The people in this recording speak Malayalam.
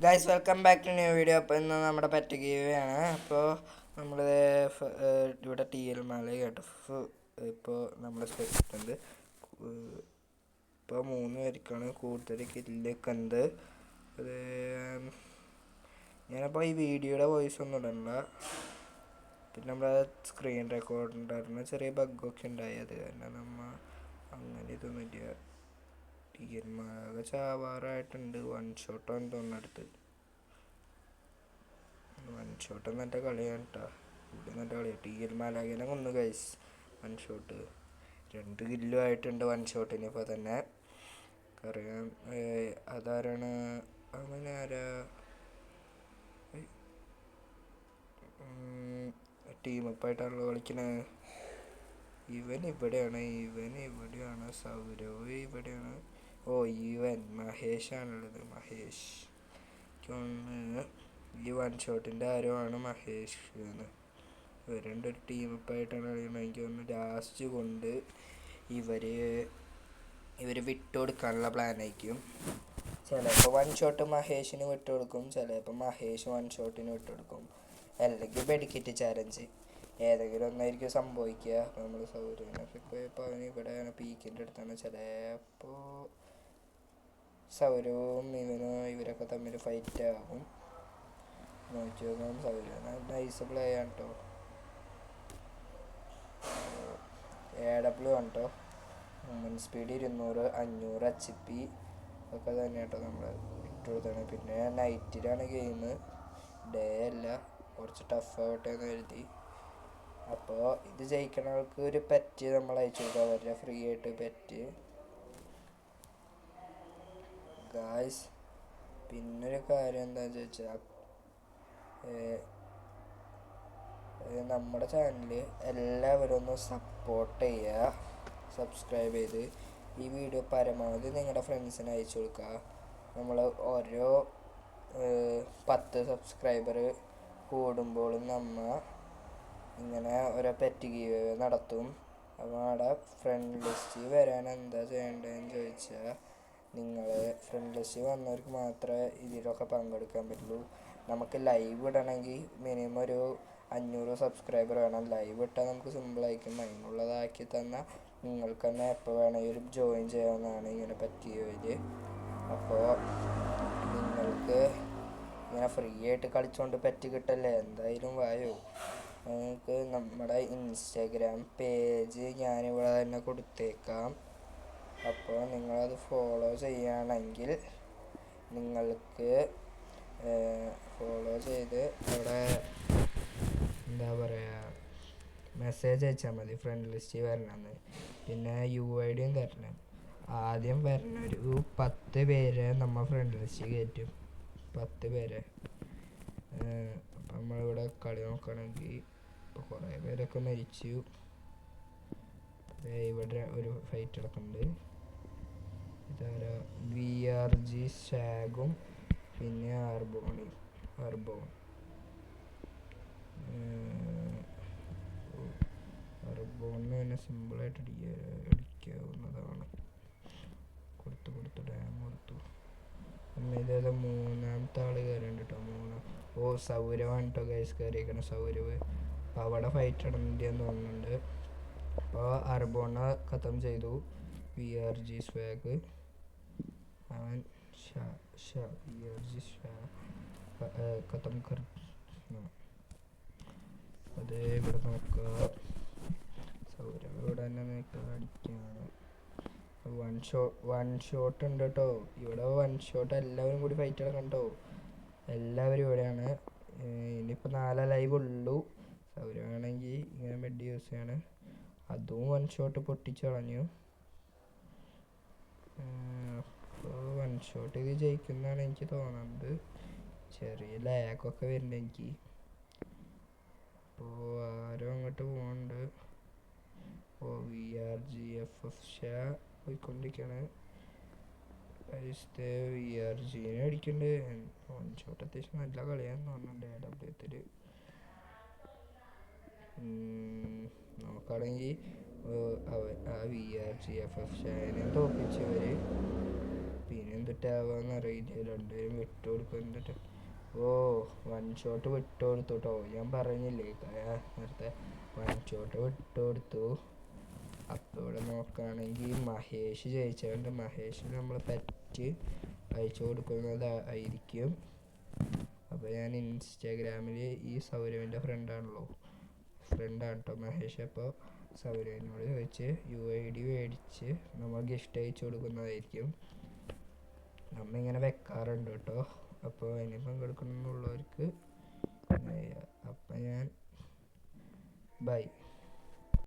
Guys welcome back to new video. അപ്പോൾ ഇന്ന് നമ്മുടെ പെറ്റ് ഗീവയാണ്. അപ്പോൾ നമ്മൾ ഇവിടെ ടി എൽ മല കേട്ടോ. ഇപ്പോൾ നമ്മൾ സ്പെക്ടുണ്ട്. ഇപ്പോൾ 3 പേർക്കാണ് കൂടുതൽ കില്ലൊക്കെ ഉണ്ട്. അത് ഞാനപ്പോൾ ഈ വീഡിയോയുടെ വോയിസ് ഒന്നും ഇടണ്ട. പിന്നെ നമ്മുടെ സ്ക്രീൻ റെക്കോർഡ് ഉണ്ടായിരുന്ന ചെറിയ ബഗ്ഗൊക്കെ ഉണ്ടായി. അത് കാരണം നമ്മൾ അങ്ങനെ ഇതൊന്നുമില്ല. ടി എൽ മല ചാവാറായിട്ടുണ്ട്. 1 ഷോട്ടോ തോന്നുന്നു അടുത്ത്. 1 ഷോട്ട് എന്നിട്ട കളിയാണ് കേട്ടോ. ഇവിടെ എന്നിട്ട് കളിയാണ്. ടി എൽ മാലാഖിനെ കൊന്നു ഗൈസ്. 1 ഷോട്ട് 2 കില്ലും ആയിട്ടുണ്ട് 1 ഷോട്ടിന് ഇപ്പോൾ തന്നെ. അറിയാം അതാരാണ് അങ്ങനെ ആരാ ടീമപ്പായിട്ടാണല്ലോ കളിക്കുന്നത്. ഇവൻ ഇവിടെയാണ് സൗരവ് ഇവിടെയാണ്. ഓ ഇവൻ മഹേഷാണുള്ളത്. മഹേഷ് ഈ 1 ഷോട്ടിൻ്റെ ആരോ ആണ് മഹേഷ് എന്ന്. ഇവരുടെ ഒരു ടീമപ്പായിട്ടാണ് കളിക്കുന്നത്. എനിക്ക് തോന്നുന്നു ലാസ്റ്റ് കൊണ്ട് ഇവർ വിട്ടുകൊടുക്കാനുള്ള പ്ലാനായിരിക്കും. ചിലപ്പോൾ 1 ഷോട്ട് മഹേഷിന് വിട്ടുകൊടുക്കും, ചിലപ്പോൾ മഹേഷ് 1 ഷോട്ടിന് വിട്ടുകൊടുക്കും, അല്ലെങ്കിൽ വെടിക്കിറ്റ് ചാലഞ്ച്. ഏതെങ്കിലും ഒന്നായിരിക്കും സംഭവിക്കുക. അപ്പോൾ നമ്മൾ സൗരവിനൊക്കെ പോയപ്പോൾ അവന് ഇവിടെയാണ് പീക്കിൻ്റെ അടുത്താണ്. ചിലപ്പോൾ സൗരവും ഇവരൊക്കെ തമ്മിൽ ഫൈറ്റ് ആകും. നോക്കി നോക്കാം. സൗരവ് നൈസ് പ്ലേ ആണ് കേട്ടോ. AW ആണ് കേട്ടോ. മൂവ്മെൻറ്റ് സ്പീഡ് 200, 500 HP ഒക്കെ തന്നെ കേട്ടോ നമ്മൾ ഇട്ടുകൊടുത്താണ്. പിന്നെ നൈറ്റിലാണ് ഗെയിം, ഡേ അല്ല. കുറച്ച് ടഫ് ആവട്ടെ എന്ന് കരുതി. അപ്പോൾ ഇത് ജയിക്കണവർക്ക് ഒരു പെറ്റ് നമ്മൾ അയച്ചു കൊടുക്കുക. അവരുടെ ഫ്രീ ആയിട്ട് പെറ്റ് ഗായ്സ്. പിന്നൊരു കാര്യം എന്താണെന്ന് ചോദിച്ചാൽ നമ്മുടെ ചാനൽ എല്ലാവരും ഒന്ന് സപ്പോർട്ട് ചെയ്യുക. സബ്സ്ക്രൈബ് ചെയ്ത് ഈ വീഡിയോ പരമാവധി നിങ്ങളുടെ ഫ്രണ്ട്സിന് അയച്ചു കൊടുക്കുക. നമ്മൾ ഓരോ 10 സബ്സ്ക്രൈബർ കൂടുമ്പോഴും നമ്മൾ ഇങ്ങനെ ഓരോ പെറ്റ് ഗീവ് നടത്തും. അപ്പോൾ അവിടെ ഫ്രണ്ട് ലിസ്റ്റ് വരാൻ എന്താ ചെയ്യേണ്ടതെന്ന് ചോദിച്ചാൽ, നിങ്ങൾ ഫ്രണ്ട് ലിസ്റ്റ് വന്നവർക്ക് മാത്രമേ ഇതിലൊക്കെ പങ്കെടുക്കാൻ പറ്റുള്ളൂ. നമുക്ക് ലൈവ് ഇടണമെങ്കിൽ മിനിമം ഒരു 500 സബ്സ്ക്രൈബർ വേണം. ലൈവ് ഇട്ടാൽ നമുക്ക് സിമ്പിളായിരിക്കും. അതിനുള്ളതാക്കി തന്നാൽ നിങ്ങൾക്ക് തന്നെ എപ്പോൾ വേണമെങ്കിലും ജോയിൻ ചെയ്യാവുന്നതാണ് ഇങ്ങനെ പറ്റിയവർ. അപ്പോൾ നിങ്ങൾക്ക് ഇങ്ങനെ ഫ്രീ ആയിട്ട് കളിച്ചുകൊണ്ട് പെറ്റ് കിട്ടല്ലേ, എന്തായാലും വായോ. നിങ്ങൾക്ക് നമ്മുടെ ഇൻസ്റ്റാഗ്രാം പേജ് ഞാനിവിടെ തന്നെ കൊടുത്തേക്കാം. അപ്പോൾ നിങ്ങളത് ഫോളോ ചെയ്യുകയാണെങ്കിൽ നിങ്ങൾക്ക് ഫോളോ ചെയ്ത് അവിടെ എന്താ പറയുക മെസ്സേജ് അയച്ചാൽ മതി ഫ്രണ്ട് ലിസ്റ്റ് വരണമെന്ന്. പിന്നെ UID തരണം. ആദ്യം വരണ ഒരു 10 പേരെ നമ്മൾ ഫ്രണ്ട് ലിസ്റ്റ് കയറ്റും. 10 പേരെ. അപ്പം നമ്മളിവിടെ കളി നോക്കുകയാണെങ്കിൽ ഇപ്പോൾ കുറേ പേരൊക്കെ മരിച്ചു. ഇവിടെ ഒരു ഫൈറ്റ് നടക്കുന്നുണ്ട്. ഇതാരാ VRG ഷാഗും പിന്നെ അർബോൺ അർബോണിന് തന്നെ സിമ്പിളായിട്ട് അടിക്കാവുന്നതാണ്. കൊടുത്തു ഡാം കൊടുത്തു. ഇതേത് 3ാമത്തെ ആൾ കയറിയുണ്ട് കേട്ടോ. ഓ സൗരവാണ് കേട്ടോ ഗൈസ് കയറിയിരിക്കണം. സൗരവ് അപ്പോൾ അവിടെ ഫൈറ്റ് നടന്നില്ലെന്ന് തോന്നുന്നുണ്ട്. അപ്പോൾ അർബോണ ഖത്തം ചെയ്തു. VRG സ്വാഗ് അവൻ VRG ഖത്തം കർ. അതേ ഇവിടെ നോക്കുക. സൗരവ് ഇവിടെ തന്നെ നോക്കുക അടിക്കുകയാണ്. 1 ഷോട്ട് ഉണ്ട് കേട്ടോ. ഇവിടെ 1 ഷോട്ട് എല്ലാവരും കൂടി ഫൈറ്റ് നടക്കണം കേട്ടോ. എല്ലാവരും ഇവിടെയാണ്. ഇനിയിപ്പോൾ 4 ലൈവ് ഉള്ളൂ. സൗരവാണെങ്കിൽ ഇങ്ങനെ മെഡ് യൂസ് ചെയ്യാണ്. അതും 1 ഷോട്ട് പൊട്ടിച്ച് കളഞ്ഞു. അപ്പോൾ 1 ഷോട്ട് ഇത് ജയിക്കുന്നതാണ് എനിക്ക് തോന്നുന്നത്. ചെറിയ ലാഗൊക്കെ വരുന്നുണ്ട് എനിക്ക്. അപ്പോൾ ആരും അങ്ങോട്ട് പോകുന്നുണ്ട്. VRG FF ഷാ പോയിക്കൊണ്ടിരിക്കുകയാണ്. VRGനെ അടിക്കുന്നുണ്ട്. 1 ഷോട്ട് അത്യാവശ്യം നല്ല കളിയാന്ന് തോന്നുന്നുണ്ട്. AW നോക്കുകയാണെങ്കിൽ ആ VRGFF ഷാനെ തോപ്പിച്ചവർ പിന്നെ എന്തിട്ടാവാന്ന് അറിയില്ല. രണ്ടുപേരും വിട്ടുകൊടുക്കും. എന്തിട്ട് വൺ ഷോട്ട് വിട്ടുകൊടുത്തു കേട്ടോ. ഞാൻ പറഞ്ഞില്ലേ നേരത്തെ വൺ ഷോട്ട് വിട്ടുകൊടുത്തു. അപ്പോൾ ഇവിടെ നോക്കുകയാണെങ്കിൽ മഹേഷ് ജയിച്ചുകൊണ്ട് മഹേഷിന് നമ്മൾ പെറ്റ് അയച്ചു കൊടുക്കുന്നതായിരിക്കും. അപ്പോൾ ഞാൻ ഇൻസ്റ്റാഗ്രാമിൽ ഈ സൗരവിൻ്റെ ഫ്രണ്ടാണ് കേട്ടോ മഹേഷ്. അപ്പോൾ സൗരവിനോട് ചോദിച്ച് UID മേടിച്ച് നമ്മൾ ഗിഫ്റ്റ് അയച്ചു കൊടുക്കുന്നതായിരിക്കും. നമ്മളിങ്ങനെ വെക്കാറുണ്ട് കേട്ടോ. അപ്പോൾ അതിന് പങ്കെടുക്കണമെന്നുള്ളവർക്ക് അപ്പം ഞാൻ ബൈ.